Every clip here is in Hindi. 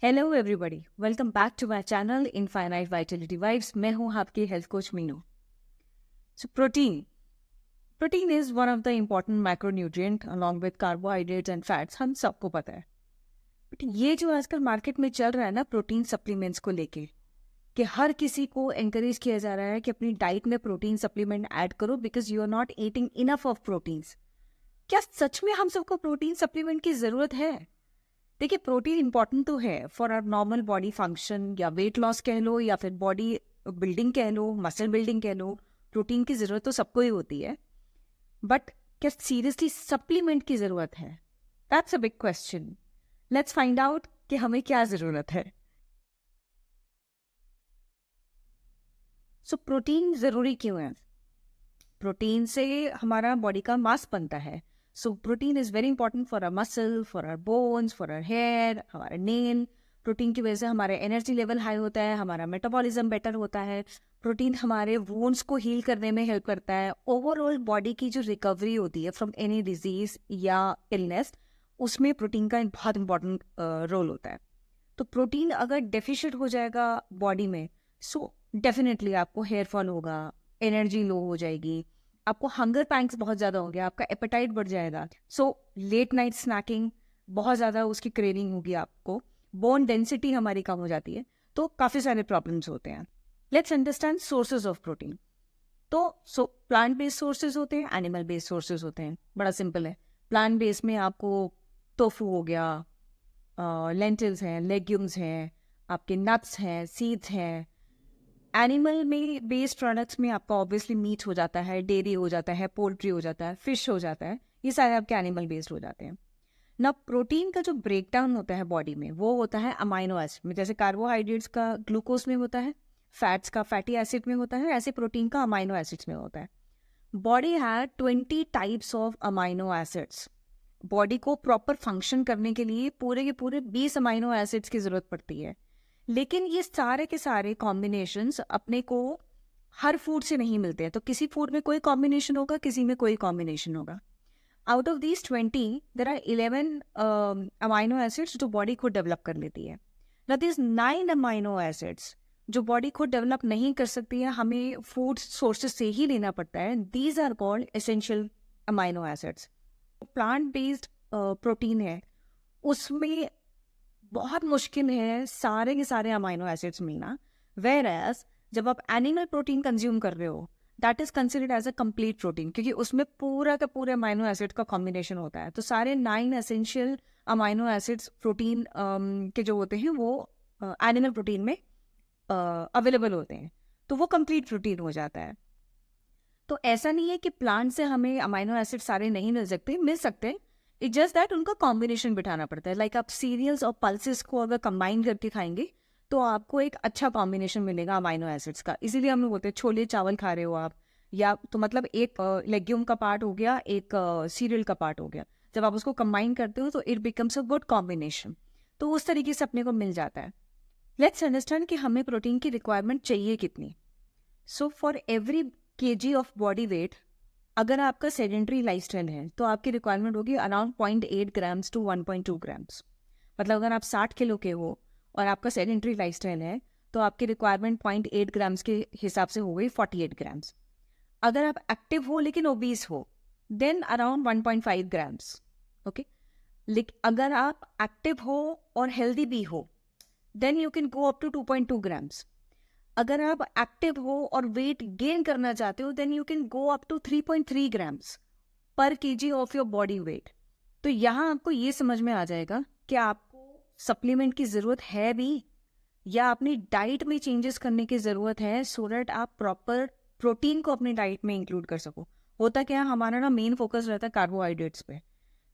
Hello everybody, welcome back to my channel infinite vitality vibes. मैं हूं आपकी health coach Meenu. So protein is one of the important macronutrient along with carbohydrates and fats, हम सबको पता है। बट ये जो आजकल मार्केट में चल रहा है ना प्रोटीन सप्लीमेंट्स को लेके, कि हर किसी को एनकरेज किया जा रहा है कि अपनी डाइट में प्रोटीन सप्लीमेंट ऐड करो because you are not eating enough of proteins. क्या सच में हम सबको प्रोटीन सप्लीमेंट की जरूरत है? देखिए, प्रोटीन इंपॉर्टेंट तो है for our normal body function, या वेट लॉस कह लो या फिर बॉडी बिल्डिंग कह लो, मसल बिल्डिंग कह लो। प्रोटीन की ज़रूरत तो सबको ही होती है, बट क्या सीरियसली सप्लीमेंट की ज़रूरत है? That's a big question. Let's find out कि हमें क्या ज़रूरत है। सो प्रोटीन ज़रूरी क्यों है? प्रोटीन से हमारा बॉडी का मास बनता है। So protein is very important for our muscle, for our bones, for our hair, हमारे नेल। प्रोटीन की वजह से हमारे एनर्जी लेवल हाई होता है, हमारा मेटाबॉलिज्म बेटर होता है। प्रोटीन हमारे वोन्स को हील करने में हेल्प करता है। ओवरऑल बॉडी की जो रिकवरी होती है फ्रॉम एनी डिजीज या इलनेस, उसमें प्रोटीन का बहुत इंपॉर्टेंट रोल होता है। तो प्रोटीन अगर डेफिशिएंट हो जाएगा बॉडी में, सो डेफिनेटली आपको हेयर फॉल होगा, एनर्जी लो हो जाएगी, आपको हंगर पैंक्स बहुत ज़्यादा हो गया, आपका एपेटाइट बढ़ जाएगा। सो लेट नाइट स्नैकिंग, बहुत ज़्यादा उसकी क्रेविंग होगी आपको, बोन डेंसिटी हमारी कम हो जाती है। तो काफ़ी सारे प्रॉब्लम्स होते हैं। Let's understand sources of protein. तो प्लांट बेस्ड सोर्सेज होते हैं, एनिमल बेस्ड सोर्सेज होते हैं। बड़ा सिंपल है। प्लांट बेस्ड में आपको टोफू हो गया, लेंटिल्स हैं, लेग्यूम्स हैं, आपके नट्स हैं, सीड्स हैं। एनिमल में बेस्ड प्रोडक्ट्स में आपका ऑब्वियसली मीट हो जाता है, डेयरी हो जाता है, पोल्ट्री हो जाता है, फिश हो जाता है। ये सारे आपके एनिमल बेस्ड हो जाते हैं ना। प्रोटीन का जो ब्रेकडाउन होता है बॉडी में, वो होता है अमाइनो एसिड में। जैसे कार्बोहाइड्रेट्स का ग्लूकोज में होता है, फैट्स का फैटी एसिड में होता है, ऐसे प्रोटीन का अमाइनो एसिड्स में होता है। Body have 20 types of amino acids. Body को प्रॉपर फंक्शन करने के लिए पूरे के पूरे 20 अमाइनो एसिड्स की जरूरत पड़ती है। लेकिन ये सारे के सारे कॉम्बिनेशंस अपने को हर फूड से नहीं मिलते हैं। तो किसी फूड में कोई कॉम्बिनेशन होगा, किसी में कोई कॉम्बिनेशन होगा। Out of these 20 there are 11 amino acids जो बॉडी खुद डेवलप कर लेती है। ना दीज 9 अमाइनो एसिड्स जो बॉडी खुद डेवलप नहीं कर सकती है, हमें फूड सोर्सेज से ही लेना पड़ता है। These are called essential amino acids. Plant based protein है, उसमें बहुत मुश्किल है सारे के सारे अमाइनो एसिड्स मिलना। वेयर एज जब आप एनिमल प्रोटीन कंज्यूम कर रहे हो, that is considered as a complete protein, क्योंकि उसमें पूरा का पूरे अमाइनो एसिड का कॉम्बिनेशन होता है। तो सारे 9 एसेंशियल अमाइनो एसिड्स प्रोटीन के जो होते हैं वो एनिमल प्रोटीन में अवेलेबल होते हैं। तो वो कंप्लीट प्रोटीन हो जाता है। तो ऐसा नहीं है कि प्लांट से हमें अमाइनो एसिड सारे नहीं मिल सकते, मिल सकते हैं। इट्स जस्ट दैट उनका कॉम्बिनेशन बिठाना पड़ता है। लाइक आप सीरियल्स और पल्सेस को अगर कंबाइन करके खाएंगे तो आपको एक अच्छा कॉम्बिनेशन मिलेगा अमाइनो एसिड्स का। इसीलिए हम लोग बोलते हैं छोले चावल खा रहे हो आप, या तो मतलब एक लेग्यूम का पार्ट हो गया, एक सीरियल का पार्ट हो गया। जब आप उसको कंबाइन करते हो तो it becomes a good combination. तो उस तरीके से अपने को मिल जाता है। लेट्स अंडरस्टैंड कि हमें प्रोटीन की रिक्वायरमेंट चाहिए कितनी। So for every KG of body weight, अगर आपका सेडेंट्री लाइफस्टाइल है तो आपकी रिक्वायरमेंट होगी अराउंड 0.8 ग्राम्स टू 1.2 ग्राम्स। मतलब अगर आप 60 किलो के हो और आपका सेडेंट्री लाइफस्टाइल है तो आपकी रिक्वायरमेंट 0.8 ग्राम्स के हिसाब से हो गई 48 ग्राम्स। अगर आप एक्टिव हो लेकिन ओबीस हो, देन अराउंड 1.5 ग्राम्स। ओके। लेकिन अगर आप एक्टिव हो और हेल्दी भी हो, then you can go up to 2.2 grams. अगर आप एक्टिव हो और वेट गेन करना चाहते हो, then you can go up to 3.3 grams पर KG of your body weight. तो यहाँ आपको ये समझ में आ जाएगा कि आपको सप्लीमेंट की ज़रूरत है भी, या अपनी डाइट में चेंजेस करने की ज़रूरत है, सो दैट आप प्रॉपर प्रोटीन को अपनी डाइट में इंक्लूड कर सको। होता क्या है, हमारा ना मेन फोकस रहता है कार्बोहाइड्रेट्स पे।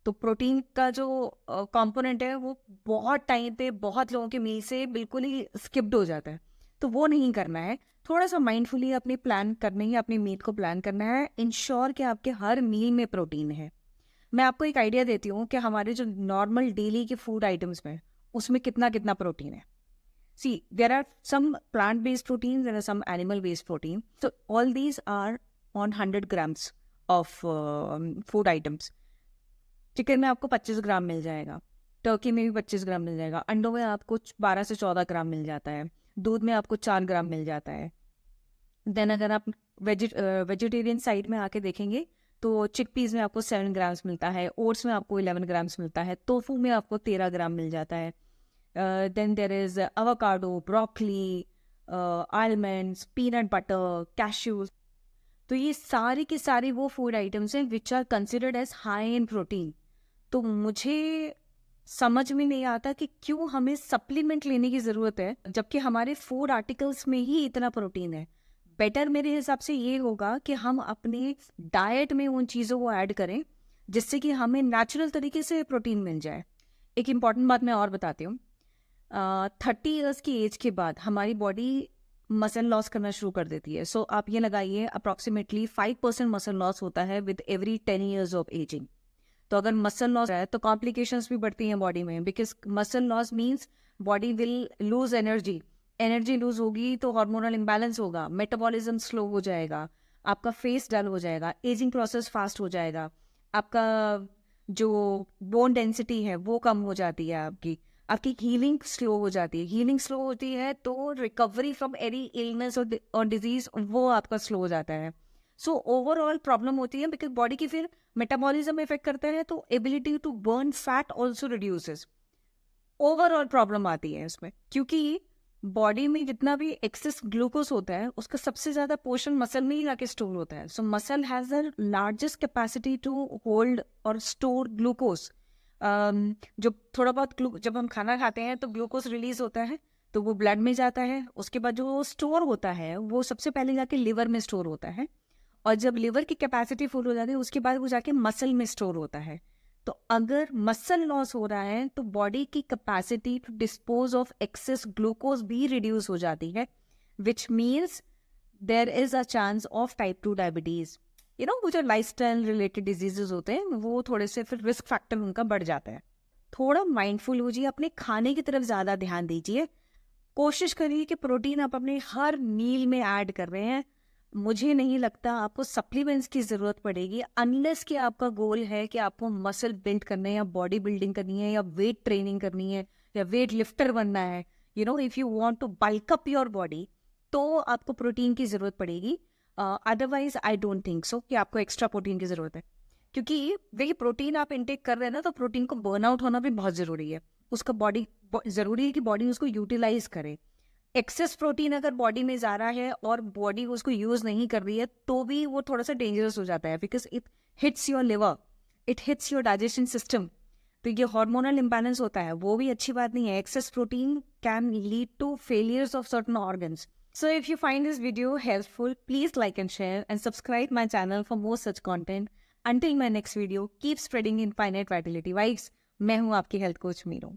तो प्रोटीन का जो कंपोनेंट है वो बहुत टाइम पे बहुत लोगों के मील से बिल्कुल ही स्किप्ड हो जाता है। तो वो नहीं करना है। थोड़ा सा माइंडफुली अपनी प्लान करनी है, अपनी मील को प्लान करना है। इंश्योर कि आपके हर मील में प्रोटीन है। मैं आपको एक आइडिया देती हूँ कि हमारे जो नॉर्मल डेली के फूड आइटम्स में, उसमें कितना कितना प्रोटीन है। See there are some plant based protein, there are some animal based protein. so all these are on 100 grams of food items. Chicken में आपको 25 ग्राम मिल जाएगा, टर्की में भी 25 ग्राम मिल जाएगा, अंडों में आपको 12 से 14 ग्राम मिल जाता है, दूध में आपको 4 ग्राम मिल जाता है। देन अगर आप वेजिटेरियन साइड में आके देखेंगे तो चिकपीस में आपको 7 ग्राम्स मिलता है, ओट्स में आपको 11 ग्राम्स मिलता है, टोफू में आपको 13 ग्राम मिल जाता है। Then there is avocado, broccoli, almonds, peanut butter, cashews. तो ये सारी की सारी वो फूड आइटम्स हैं which are considered as high in protein. तो मुझे समझ में नहीं आता कि क्यों हमें सप्लीमेंट लेने की ज़रूरत है जबकि हमारे फूड आर्टिकल्स में ही इतना प्रोटीन है। बेटर मेरे हिसाब से ये होगा कि हम अपने डाइट में उन चीज़ों को ऐड करें जिससे कि हमें नेचुरल तरीके से प्रोटीन मिल जाए। एक इम्पॉर्टेंट बात मैं और बताती हूँ, 30 ईयर्स की एज के बाद हमारी बॉडी मसल लॉस करना शुरू कर देती है। सो आप ये लगाइए अप्रॉक्सीमेटली 5% मसल लॉस होता है with every 10 years of ageing. तो अगर मसल लॉस है तो कॉम्प्लिकेशंस भी बढ़ती हैं बॉडी में, because muscle loss means body will lose energy. Energy lose होगी तो हार्मोनल इम्बैलेंस होगा, मेटाबॉलिज्म स्लो हो जाएगा, आपका फेस डल हो जाएगा, एजिंग प्रोसेस फास्ट हो जाएगा, आपका जो बोन डेंसिटी है वो कम हो जाती है, आपकी हीलिंग स्लो हो जाती है। हीलिंग स्लो होती है तो रिकवरी फ्रॉम एनी इलनेस और डिजीज वो आपका स्लो हो जाता है। सो ओवरऑल प्रॉब्लम होती है बिकॉज बॉडी की फिर मेटाबॉलिज्म इफेक्ट करता है तो ability to burn fat also reduces. Overall problem आती है इसमें क्योंकि बॉडी में जितना भी एक्सेस ग्लूकोज होता है उसका सबसे ज्यादा पोर्शन मसल में ही जाके स्टोर होता है। So muscle has the largest capacity to hold और स्टोर ग्लूकोज। जो थोड़ा बहुत जब हम खाना खाते हैं तो ग्लूकोज रिलीज होता है तो वो ब्लड में जाता है, उसके बाद जो स्टोर होता है वो सबसे पहले जाके लिवर में स्टोर होता है, और जब लिवर की कैपेसिटी फुल हो जाती है उसके बाद वो जाके मसल में स्टोर होता है। तो अगर मसल लॉस हो रहा है तो बॉडी की capacity to dispose of excess glucose भी रिड्यूस हो जाती है, which means there is a chance of type 2 diabetes. वो जो लाइफस्टाइल रिलेटेड डिजीजेस होते हैं वो थोड़े से फिर रिस्क फैक्टर उनका बढ़ जाता है। थोड़ा माइंडफुल हो जाइए, अपने खाने की तरफ ज़्यादा ध्यान दीजिए, कोशिश करिए कि प्रोटीन आप अपने हर मील में ऐड कर रहे हैं। मुझे नहीं लगता आपको सप्लीमेंट्स की ज़रूरत पड़ेगी अनलेस कि आपका गोल है कि आपको मसल बिल्ड करना है या बॉडी बिल्डिंग करनी है या वेट ट्रेनिंग करनी है या वेट लिफ्टर बनना है। If you want to bulk up your body तो आपको प्रोटीन की ज़रूरत पड़ेगी। Otherwise I don't think so कि आपको एक्स्ट्रा प्रोटीन की ज़रूरत है, क्योंकि देखिए प्रोटीन आप इनटेक कर रहे हैं ना तो प्रोटीन को बर्न आउट होना भी बहुत ज़रूरी है। उसका बॉडी ज़रूरी है कि बॉडी उसको यूटिलाइज करे। एक्सेस प्रोटीन अगर बॉडी में जा रहा है और बॉडी उसको यूज नहीं कर रही है तो भी वो थोड़ा सा डेंजरस हो जाता है, because it hits your liver, it hits your digestion system. तो ये हार्मोनल इम्बैलेंस होता है, वो भी अच्छी बात नहीं है। Excess protein can lead to failures of certain organs. So if you find this video helpful, please like and share and subscribe my channel for more such content. Until my next video, keep spreading infinite vitality vibes. मैं हूँ आपकी हेल्थ कोच मीरू।